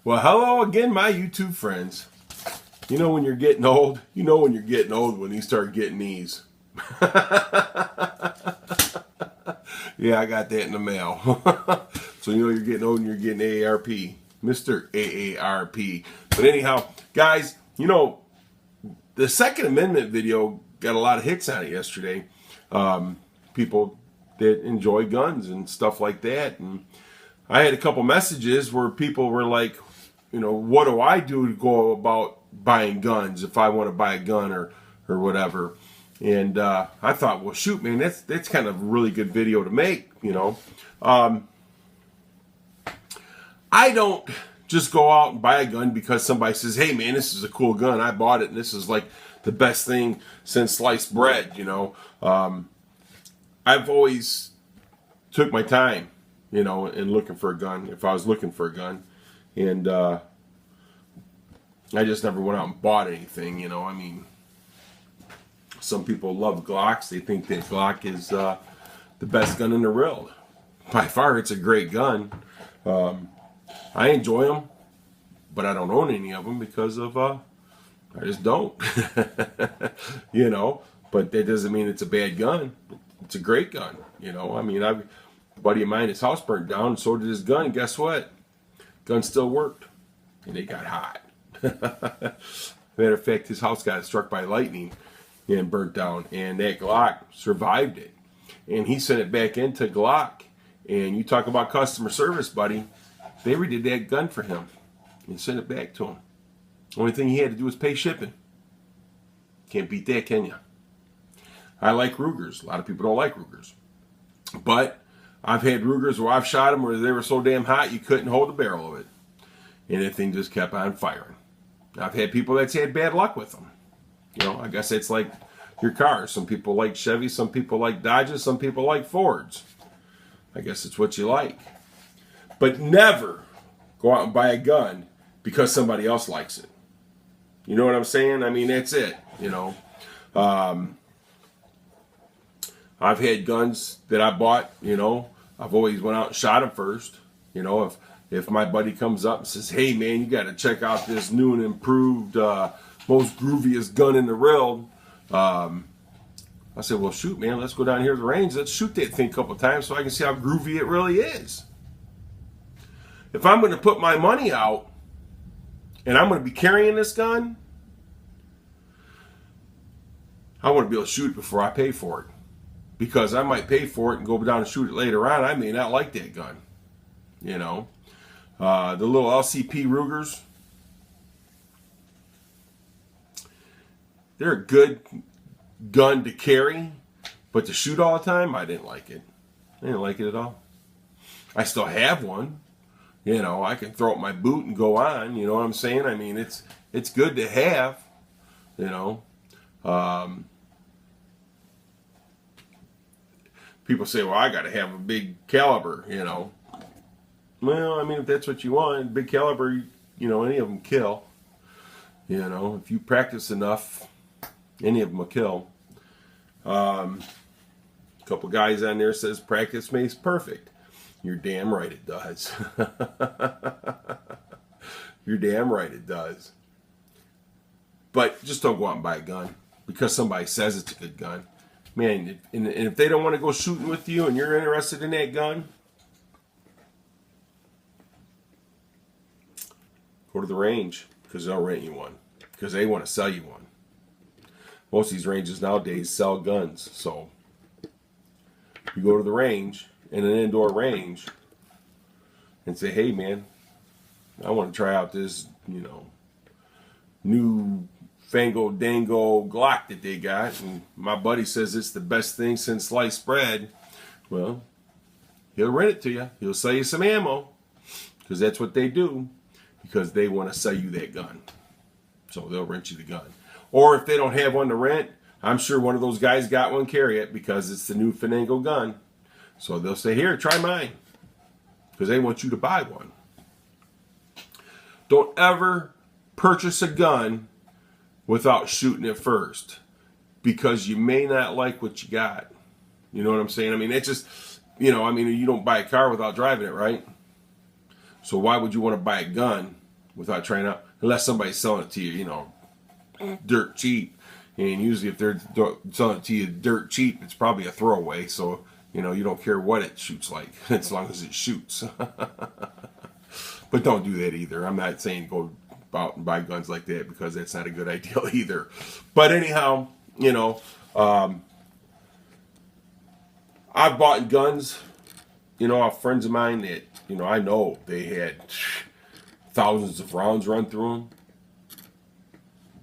Well, hello again, my YouTube friends. You know when you're getting old? You know when you're getting old when you start getting these. Yeah, I got that in the mail. So you know you're getting old and you're getting AARP. Mr. AARP. But anyhow, guys, you know, the Second Amendment video got a lot of hits on it yesterday. People that enjoy guns and stuff like that. And I had a couple messages where people were like, you know, what do I do to go about buying guns if I want to buy a gun or whatever? And I thought, well, shoot, man, that's kind of a really good video to make, you know. I don't just go out and buy a gun because somebody says, hey, man, this is a cool gun. I bought it, and this is like the best thing since sliced bread, you know. I've always took my time, you know, in looking for a gun, if I was looking for a gun. And I just never went out and bought anything, you know. I mean, some people love Glocks. They think that Glock is the best gun in the world. By far, it's a great gun. I enjoy them, but I don't own any of them because of, I just don't. You know, but that doesn't mean it's a bad gun. It's a great gun, you know. I mean, a buddy of mine, his house burnt down, and so did his gun. And guess what? Gun still worked, and it got hot. Matter of fact, his house got struck by lightning and burnt down, and that Glock survived it. And he sent it back into Glock. And you talk about customer service, buddy. They redid that gun for him and sent it back to him. Only thing he had to do was pay shipping. Can't beat that, can you? I like Rugers. A lot of people don't like Rugers. But I've had Rugers where I've shot them where they were so damn hot you couldn't hold the barrel of it. And that thing just kept on firing. I've had people that's had bad luck with them. You know, I guess it's like your cars. Some people like Chevy, some people like Dodges, some people like Fords. I guess it's what you like. But never go out and buy a gun because somebody else likes it. You know what I'm saying? I mean, that's it, you know. I've had guns that I bought, you know. I've always went out and shot them first. You know, if my buddy comes up and says, hey, man, you got to check out this new and improved, most grooviest gun in the world. I said, well, shoot, man, let's go down here to the range. Let's shoot that thing a couple times so I can see how groovy it really is. If I'm going to put my money out and I'm going to be carrying this gun, I want to be able to shoot it before I pay for it. Because I might pay for it and go down and shoot it later on. I may not like that gun. You know. The little LCP Rugers, they're a good gun to carry, but to shoot all the time, I didn't like it. I didn't like it at all. I still have one. You know, I can throw up my boot and go on. You know what I'm saying? I mean, it's good to have. You know, people say, well, I got to have a big caliber. You know, well, I mean, if that's what you want, big caliber, you know, any of them kill. You know, if you practice enough, any of them will kill. A couple guys on there says practice makes perfect. You're damn right it does. You're damn right it does. But just don't go out and buy a gun because somebody says it's a good gun. Man, and if they don't want to go shooting with you and you're interested in that gun, go to the range because they'll rent you one because they want to sell you one. Most of these ranges nowadays sell guns, so you go to the range, in an indoor range, and say, hey, man, I want to try out this, you know, new Fango Dango Glock that they got, and my buddy says it's the best thing since sliced bread. Well, he'll rent it to you. He'll sell you some ammo, because that's what they do, because they want to sell you that gun. So they'll rent you the gun. Or if they don't have one to rent, I'm sure one of those guys got one, carry it, because it's the new Fango gun. So they'll say, here, try mine. Because they want you to buy one. Don't ever purchase a gun without shooting it first. Because you may not like what you got. You know what I'm saying? I mean, it's just, you don't buy a car without driving it, right? So why would you want to buy a gun without trying out, unless somebody's selling it to you, dirt cheap. And usually if they're selling it to you dirt cheap, it's probably a throwaway. So, you don't care what it shoots like, as long as it shoots. But don't do that either. I'm not saying go out and buy guns like that, because that's not a good idea either. But anyhow, I've bought guns, off friends of mine that, I know they had thousands of rounds run through them.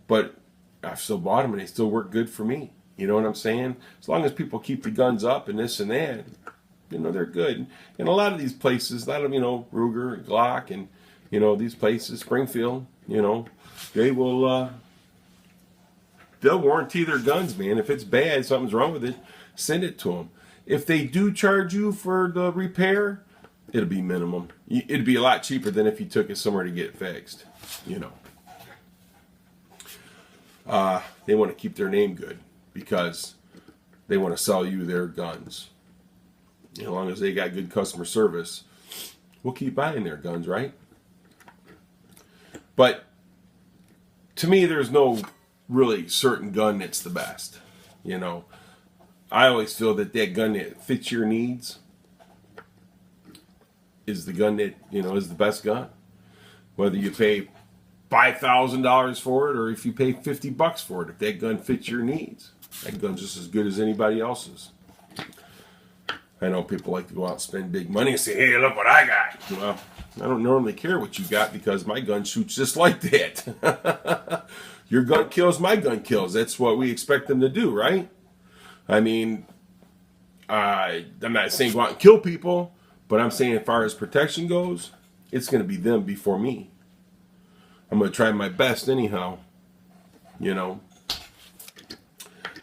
But I've still bought them and they still work good for me. You know what I'm saying? As long as people keep the guns up and this and that, they're good. And a lot of these places, a lot of, Ruger and Glock and, these places, Springfield, they will, they'll warranty their guns, man. If it's bad, something's wrong with it, send it to them. If they do charge you for the repair, it'll be minimum. It'd be a lot cheaper than if you took it somewhere to get it fixed, They want to keep their name good because they want to sell you their guns. As long as they got good customer service, we'll keep buying their guns, right? But to me, there's no really certain gun that's the best. I always feel that gun that fits your needs is the gun that, is the best gun. Whether you pay $5,000 for it or if you pay $50 for it, if that gun fits your needs, that gun's just as good as anybody else's. I know people like to go out and spend big money and say, hey, look what I got. Well, I don't normally care what you got because my gun shoots just like that. Your gun kills, my gun kills. That's what we expect them to do, right? I mean, I'm not saying go out and kill people, but I'm saying as far as protection goes, it's going to be them before me. I'm going to try my best anyhow. I'm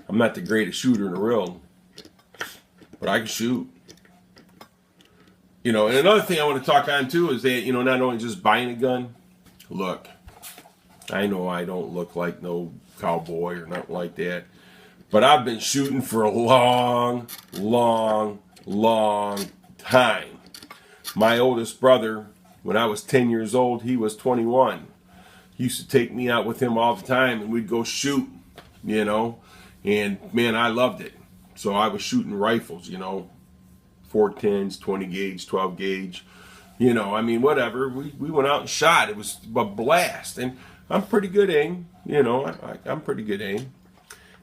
not the greatest shooter in the world, but I can shoot. And another thing I want to talk on too is that, not only just buying a gun. Look, I know I don't look like no cowboy or nothing like that, but I've been shooting for a long, long, long time. My oldest brother, when I was 10 years old, he was 21. He used to take me out with him all the time and we'd go shoot, and man, I loved it. So I was shooting rifles, 410s, 20 gauge, 12 gauge, whatever. We went out and shot. It was a blast. And I'm pretty good aim, I'm pretty good aim.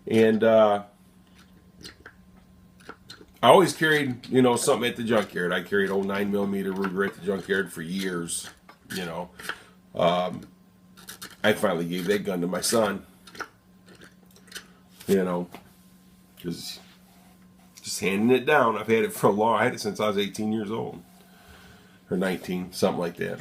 And I always carried, something at the junkyard. I carried old 9mm Ruger at the junkyard for years, I finally gave that gun to my son, because just handing it down. I've had it for I had it since I was 18 years old, or 19, something like that.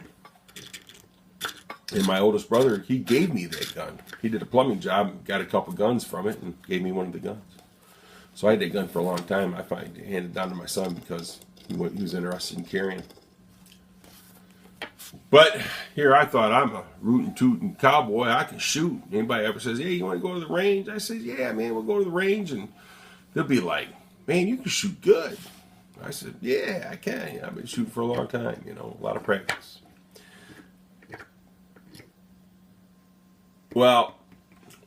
And my oldest brother, he gave me that gun. He did a plumbing job, got a couple guns from it, and gave me one of the guns. So I had that gun for a long time. I finally handed it down to my son because he was interested in carrying. But here I thought, I'm a rootin' tootin' cowboy. I can shoot. Anybody ever says, hey, you want to go to the range? I said, yeah, man, we'll go to the range. And they'll be like, man, you can shoot good. I said, yeah, I can. I've been shooting for a long time, a lot of practice. Well,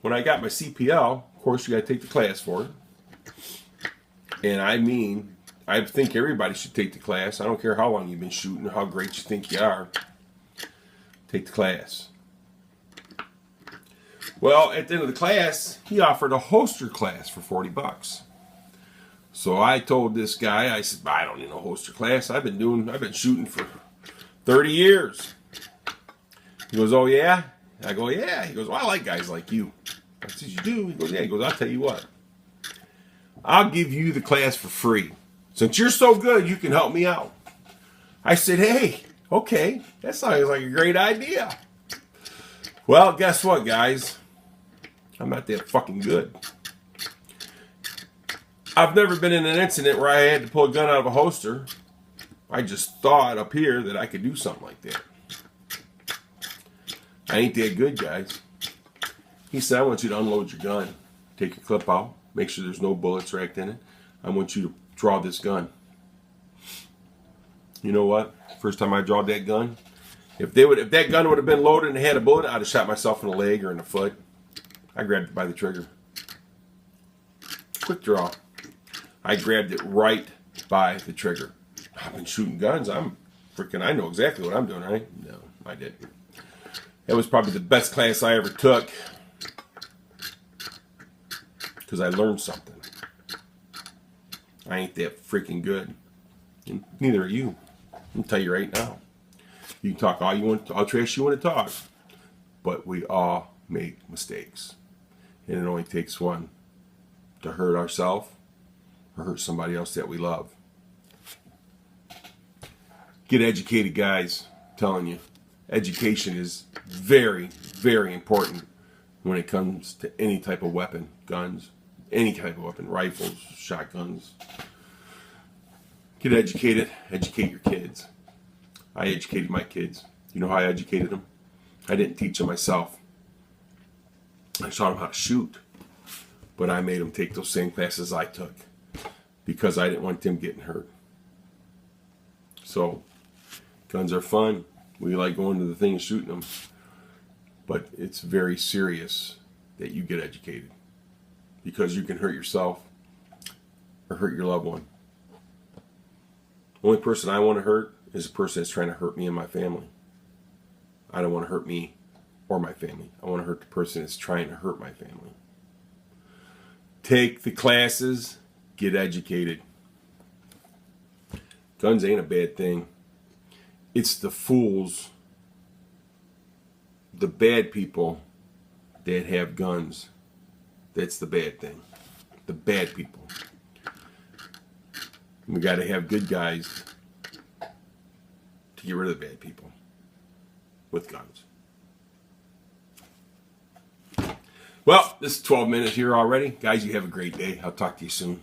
when I got my CPL, of course, you got to take the class for it. And I think everybody should take the class. I don't care how long you've been shooting or how great you think you are. Take the class. Well, at the end of the class, he offered a holster class for $40. So I told this guy, I said, I don't need no holster class. I've been shooting for 30 years. He goes, oh yeah? I go, yeah. He goes, well, I like guys like you. I said, you do? He goes, yeah. He goes, I'll tell you what. I'll give you the class for free. Since you're so good, you can help me out. I said, hey, okay, that sounds like a great idea. Well, guess what, guys? I'm not that fucking good. I've never been in an incident where I had to pull a gun out of a holster. I just thought up here that I could do something like that. I ain't that good, guys. He said, I want you to unload your gun. Take your clip out. Make sure there's no bullets racked in it. I want you to draw this gun. You know what? First time I drawed that gun, If that gun would have been loaded and had a bullet, I'd have shot myself in the leg or in the foot. I grabbed it by the trigger. Quick draw. I grabbed it right by the trigger. I've been shooting guns. I know exactly what I'm doing, right? No, I didn't. That was probably the best class I ever took because I learned something. I ain't that freaking good. And neither are you. I'll tell you right now. You can talk all you want, all trash you want to talk, but we all make mistakes. And it only takes one to hurt ourselves or hurt somebody else that we love. Get educated, guys. I'm telling you. Education is very, very important when it comes to any type of weapon, guns, any type of weapon, rifles, shotguns. Get educated. Educate your kids. I educated my kids. You know how I educated them? I didn't teach them myself. I taught them how to shoot, but I made them take those same classes I took because I didn't want them getting hurt. So, guns are fun. We like going to the thing and shooting them, but it's very serious that you get educated because you can hurt yourself or hurt your loved one. The only person I want to hurt is a person that's trying to hurt me and my family. I don't want to hurt me or my family. I want to hurt the person that's trying to hurt my family. Take the classes, get educated. Guns ain't a bad thing. It's the fools, the bad people that have guns. That's the bad thing. The bad people. We got to have good guys to get rid of the bad people with guns. Well, this is 12 minutes here already. Guys, you have a great day. I'll talk to you soon.